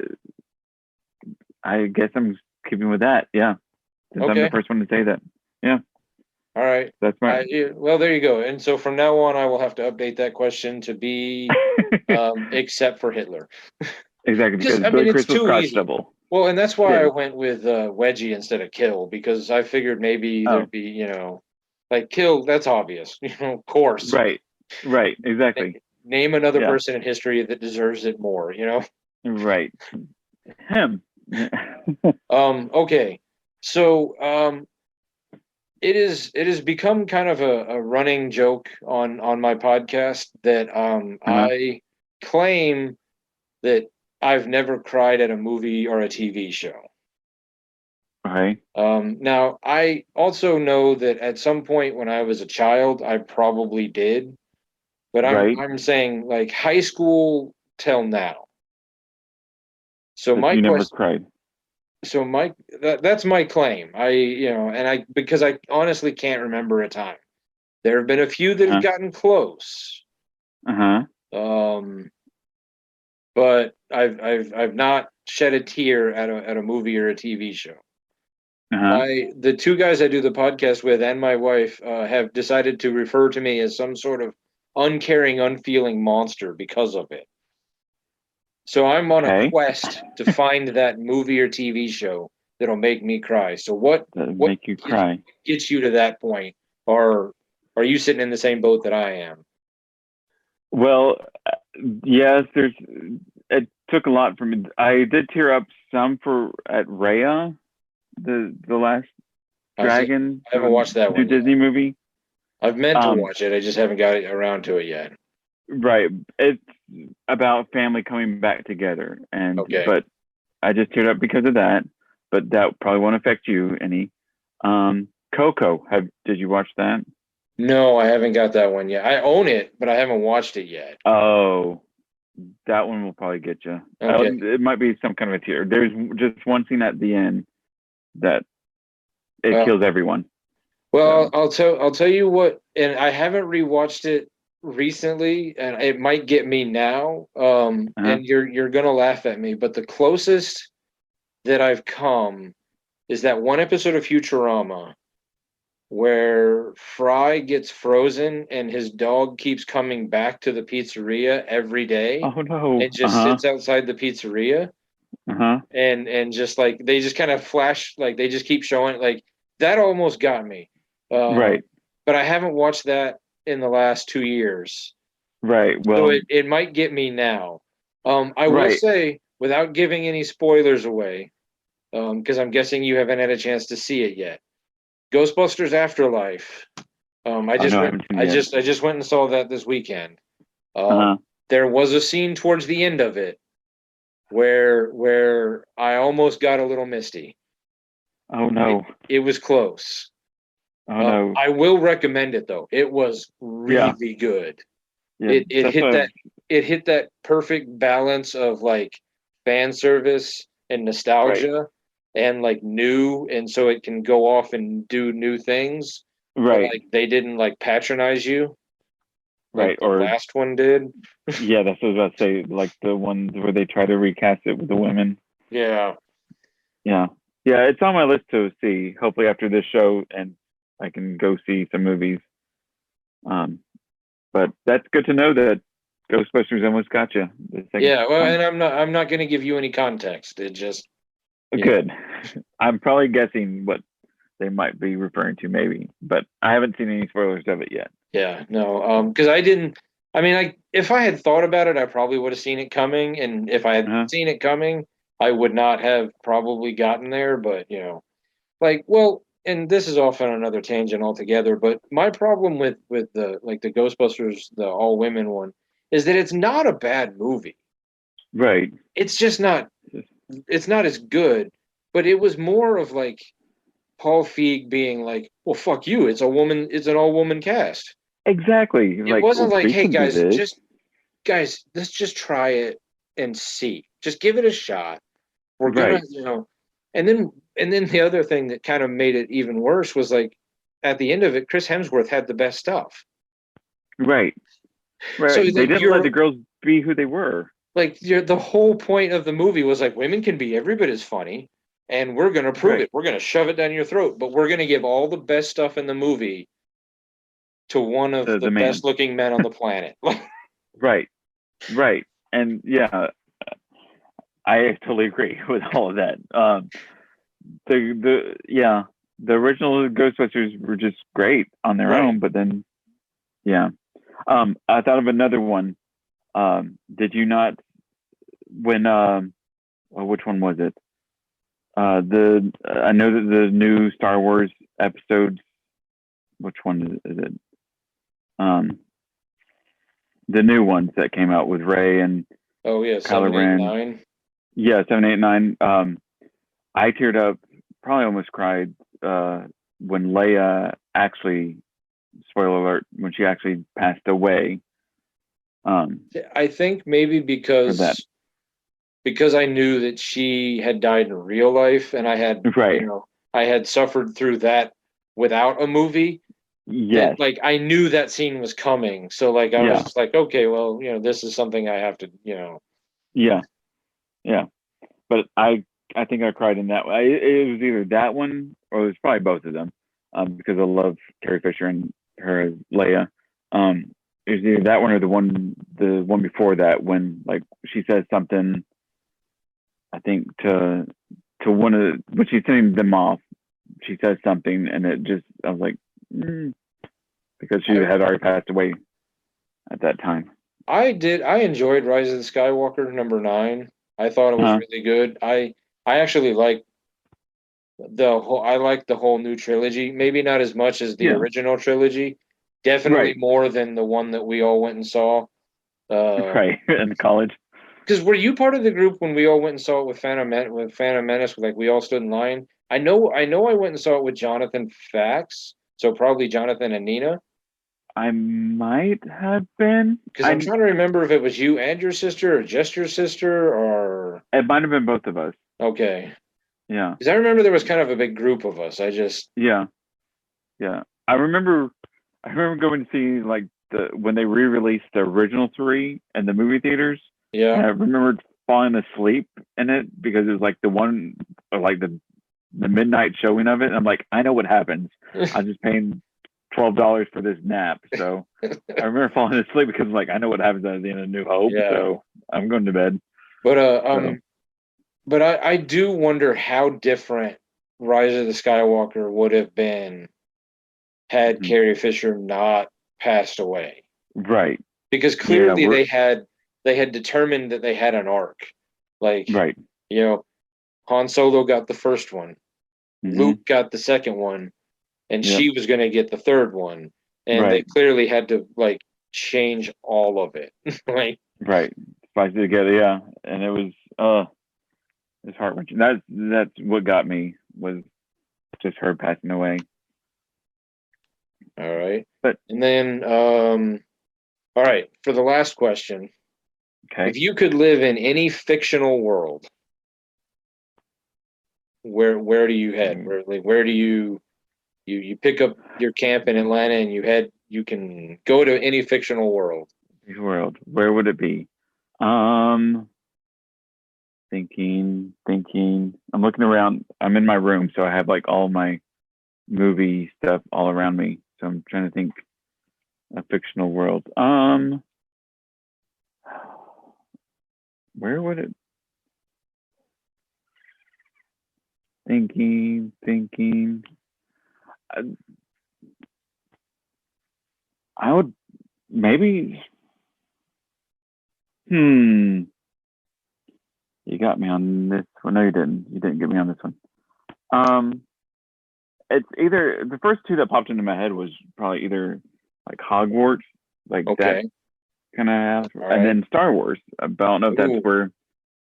S2: I guess I'm keeping with that. Yeah, since I'm the
S1: okay.
S2: first one to say that. Yeah,
S1: All right.
S2: that's right.
S1: Yeah, well, there you go. And so from now on, I will have to update that question to be except for Hitler.
S2: Exactly
S1: Just,
S2: because
S1: I mean,
S2: Billy
S1: it's
S2: Crystal's
S1: too
S2: crotch
S1: easy.
S2: double.
S1: Well, and that's why I
S2: Yes.
S1: went with Wedgie instead of Kill because I figured maybe
S2: Oh,
S1: there'd be, like Kill. That's obvious, of course.
S2: right, right. Exactly.
S1: Name another
S2: Yeah,
S1: person in history that deserves it more.
S2: right. Him.
S1: Okay. So, it has become kind of a running joke on my podcast that I claim that I've never cried at a movie or a TV show.
S2: Okay.
S1: Now I also know that at some point when I was a child, I probably did, but I'm saying like high school till now. So
S2: But
S1: my
S2: you never
S1: question,
S2: cried.
S1: so my that's my claim. And I because I honestly can't remember a time. There have been a few that have gotten close. Um, but I've not shed a tear at a movie or a TV show. The two guys I do the podcast with and my wife have decided to refer to me as some sort of uncaring, unfeeling monster because of it. So I'm on a quest to find that movie or TV show that'll make me cry. So what
S2: make you cry
S1: gets you to that point, or are you sitting in the same boat that I am?
S2: Well, yes, it took a lot for me. I did tear up some at Raya, the last dragon.
S1: I haven't watched that one.
S2: New Disney movie.
S1: I've meant to watch it. I just haven't got around to it yet.
S2: Right. It's about family coming back together, but I just teared up because of that. But that probably won't affect you any. Coco, did you watch that?
S1: No, I haven't got that one yet. I own it, but I haven't watched it yet.
S2: Oh, that one will probably get you. It might be some kind of a tear. There's just one scene at the end that kills everyone.
S1: Well, so. I'll tell you what, and I haven't rewatched it recently, and it might get me now. And you're gonna laugh at me, but the closest that I've come is that one episode of Futurama where Fry gets frozen and his dog keeps coming back to the pizzeria every day.
S2: Oh no!
S1: It just sits outside the pizzeria. And just like they just kind of flash, like they just keep showing, like that almost got me.
S2: Right.
S1: But I haven't watched that in the last 2 years.
S2: Right. Well,
S1: so it might get me now. I will say, without giving any spoilers away, because I'm guessing you haven't had a chance to see it yet. Ghostbusters Afterlife. I just went and saw that this weekend. There was a scene towards the end of it where I almost got a little misty.
S2: Oh no!
S1: It was close.
S2: Oh no!
S1: I will recommend it though. It was really good.
S2: Yeah,
S1: it hit that perfect balance of like fan service and nostalgia and like new, and so it can go off and do new things.
S2: Right.
S1: But, like they didn't like patronize you.
S2: Like
S1: the last one did.
S2: Yeah, that's what I was about to say. Like the ones where they try to recast it with the women.
S1: Yeah.
S2: Yeah. Yeah, it's on my list to see. Hopefully after this show, and I can go see some movies. But that's good to know that Ghostbusters almost got you.
S1: Yeah, well, and I'm not going to give you any context. It just
S2: good. I'm probably guessing what they might be referring to, maybe, but I haven't seen any spoilers of it yet.
S1: Yeah, no, because I didn't. I mean, if I had thought about it, I probably would have seen it coming, and if I had seen it coming, I would not have probably gotten there. But and this is off on another tangent altogether. But my problem with the Ghostbusters, the all women one, is that it's not a bad movie.
S2: Right.
S1: It's just not. It's not as good. But it was more of like Paul Feig being like, "Well, fuck you. It's an all woman cast."
S2: Exactly.
S1: It wasn't like, "Hey guys, let's just try it and see. Just give it a shot. We're gonna, And then the other thing that kind of made it even worse was like, at the end of it, Chris Hemsworth had the best stuff.
S2: Right. Right. So they didn't let the girls be who they were.
S1: Like the whole point of the movie was like, women can be every bit as funny, and we're gonna prove it. We're gonna shove it down your throat, but we're gonna give all the best stuff in the movie to one of the best looking men on the planet.
S2: Right. And yeah, I totally agree with all of that. The original Ghostbusters were just great on their own, but then I thought of another one. Did you not when which one was it? I know that the new Star Wars episodes which one is it? The new ones that came out with Rey and
S1: Oh yeah,
S2: Kylo
S1: 7, 8,
S2: Ren.
S1: 9.
S2: Yeah, 7, 8, 9. I teared up, probably almost cried when Leia actually, spoiler alert, when she actually passed away.
S1: I think maybe because I knew that she had died in real life, and I had I had suffered through that without a movie.
S2: Yes.
S1: Like I knew that scene was coming, so like I was just like, okay, well, this is something I have to,
S2: Yeah. But I think I cried in that way. It was either that one or it was probably both of them, because I love Carrie Fisher and her as Leia. It was either that one or the one before that, when like she says something, I think to one of when she's sending them off, she says something, and it just, I was like, because she had already passed away at that time.
S1: I enjoyed Rise of the Skywalker number 9. I thought it was really good. I actually like the whole new trilogy. Maybe not as much as the original trilogy. Definitely more than the one that we all went and saw.
S2: In college.
S1: Because were you part of the group when we all went and saw it with Phantom Menace? Like we all stood in line. I know. I went and saw it with Jonathan Fax. So probably Jonathan and Nina.
S2: I might have been.
S1: Because I'm trying to remember if it was you and your sister, or just your sister, or
S2: it might have been both of us.
S1: Okay.
S2: Yeah.
S1: Because I remember there was kind of a big group of us.
S2: Yeah. I remember going to see like when they re-released the original 3 in the movie theaters.
S1: Yeah.
S2: And I remembered falling asleep in it because it was like the one, or like the midnight showing of it. And I'm like, I know what happens. I'm just paying $12 for this nap. So I remember falling asleep because like, I know what happens at the end of New Hope. Yeah. So I'm going to bed.
S1: But but I do wonder how different Rise of the Skywalker would have been had Carrie Fisher not passed away.
S2: Right.
S1: Because clearly they had determined that they had an arc. Like, Han Solo got the first one. Luke got the second one. And she was going to get the third one. And they clearly had to, like, change all of it. Like,
S2: spice it together, yeah. And it was, it's heart-wrenching. That's what got me, was just her passing away.
S1: All right. And then, all right, for the last question.
S2: Okay.
S1: If you could live in any fictional world, where do you head? Where do you pick up your camp in Atlanta and you can go to any fictional world?
S2: Where would it be? Thinking. I'm looking around. I'm in my room, so I have like all my movie stuff all around me. So I'm trying to think a fictional world. Where would it? Thinking. I would maybe. You got me on this one. No, you didn't. You didn't get me on this one. It's either, the first two that popped into my head was probably either like Hogwarts, like that kind of house, and then Star Wars. But I don't know if that's where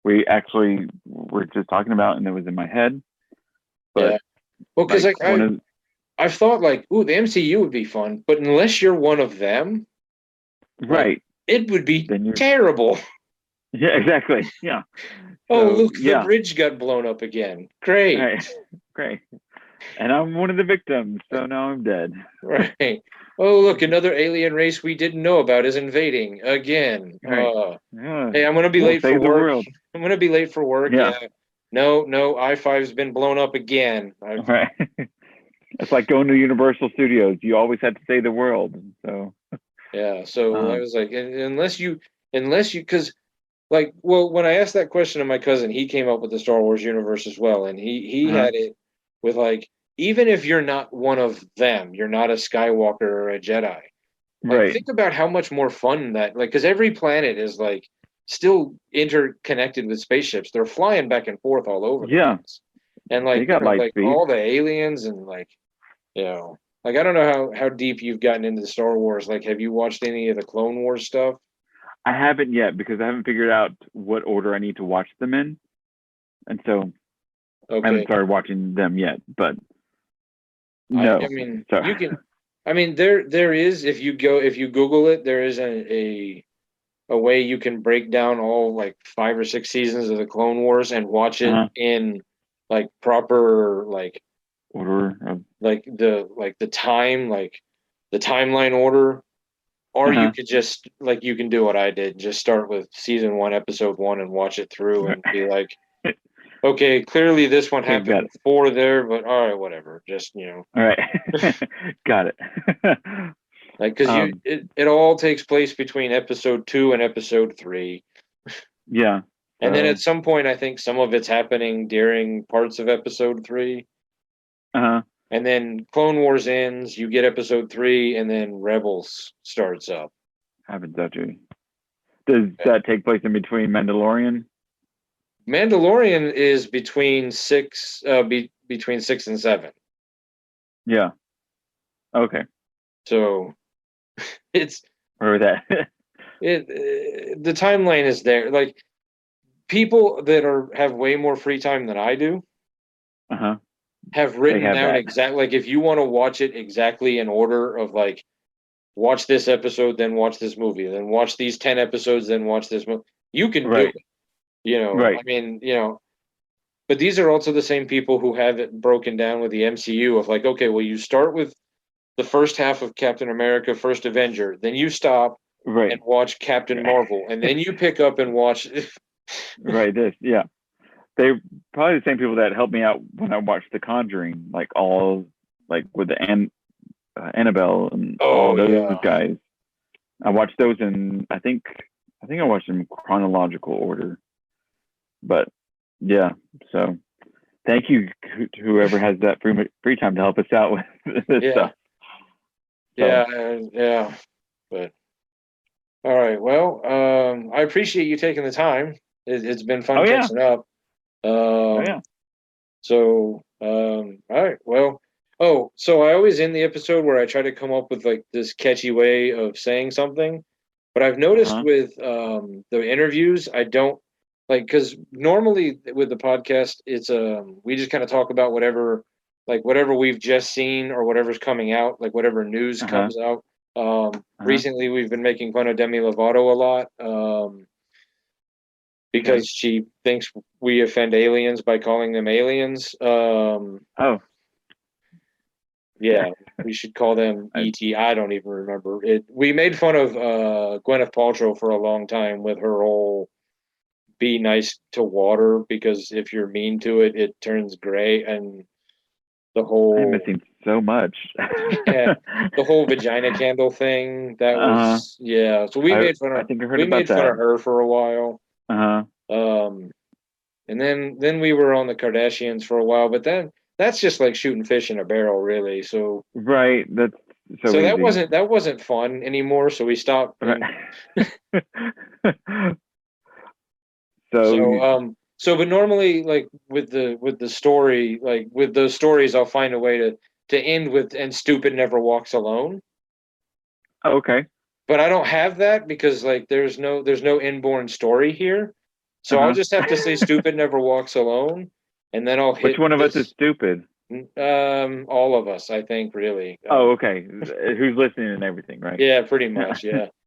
S2: we actually were just talking about, and it was in my head. But
S1: well, because like I've thought like, the MCU would be fun, but unless you're one of them, it would be terrible.
S2: Yeah, exactly. Yeah.
S1: Oh, so, look, the bridge got blown up again. Great.
S2: Great. And I'm one of the victims, so now I'm dead.
S1: Right. Oh, look, another alien race we didn't know about is invading again. Hey, I'm going to be late for work. I'm going to be late for work. Yeah. No, I-5's been blown up again.
S2: Right. It's like going to Universal Studios. You always have to save the world. So.
S1: Yeah. So I was like, unless you, because. Like, well, when I asked that question to my cousin, he came up with the Star Wars universe as well, and he had it with like, even if you're not one of them, you're not a Skywalker or a Jedi. Like, think about how much more fun that, like, because every planet is like still interconnected with spaceships. They're flying back and forth all over.
S2: Yeah,
S1: and like, like all the aliens and like, Like, I don't know how deep you've gotten into the Star Wars. Like, have you watched any of the Clone Wars stuff?
S2: I haven't yet because I haven't figured out what order I need to watch them in, and so I haven't started watching them yet. But no,
S1: I mean, you can. I mean, there is, if you Google it, there is a way you can break down all like 5 or 6 seasons of the Clone Wars and watch it in like proper like
S2: order of
S1: like the time, like the timeline order. Or you could just, like, you can do what I did, just start with season 1, episode 1, and watch it through and be like, okay, clearly this one happened before there, but all right, whatever. Just,
S2: All right. Got it.
S1: Like, because it all takes place between episode 2 and episode 3.
S2: Yeah.
S1: And then at some point, I think some of it's happening during parts of episode 3. And then Clone Wars ends, you get episode 3, and then Rebels starts up.
S2: Haven't touched it. Does that take place in between Mandalorian?
S1: Mandalorian is between 6 and 7.
S2: Yeah. Okay.
S1: So it's
S2: that.
S1: The timeline is there. Like, people that have way more free time than I do have written down exactly, like, if you want to watch it exactly in order of, like, watch this episode, then watch this movie, then watch these 10 episodes, then watch this movie. You can do it. I mean, but these are also the same people who have it broken down with the MCU of, like, okay, well, you start with the first half of Captain America, First Avenger, then you stop and watch Captain Marvel, and then you pick up and watch.
S2: They're probably the same people that helped me out when I watched The Conjuring, like with the Annabelle and all those guys. I watched those in, I think I watched them in chronological order. But yeah, so thank you to whoever has that free time to help us out with this stuff.
S1: Yeah. But all right, well, I appreciate you taking the time. It's been fun catching up. So, all right, well, so I always end the episode where I try to come up with, like, this catchy way of saying something, but I've noticed with the interviews, I don't like, because normally with the podcast, it's we just kind of talk about whatever we've just seen or whatever's coming out, like whatever news comes out. Recently we've been making fun of Demi Lovato a lot. Because she thinks we offend aliens by calling them aliens. Yeah, we should call them ET. I don't even remember it. We made fun of Gwyneth Paltrow for a long time with her whole "be nice to water" because if you're mean to it, it turns gray, and the whole.
S2: I'm missing so much.
S1: The whole vagina candle thing. That was So we made fun of. I think I heard we made fun of her for a while. And then we were on the Kardashians for a while, but then that's just like shooting fish in a barrel, really. So
S2: that's so
S1: that wasn't fun anymore. So we stopped. But normally, like with the story, like with those stories, I'll find a way to end with "and stupid never walks alone."
S2: Okay.
S1: But I don't have that because, like, there's no inborn story here. So I'll just have to say "stupid never walks alone," and then I'll hit.
S2: Which one of us is stupid?
S1: All of us, I think, really.
S2: Okay. Who's listening and everything, right?
S1: Yeah, pretty much. Yeah.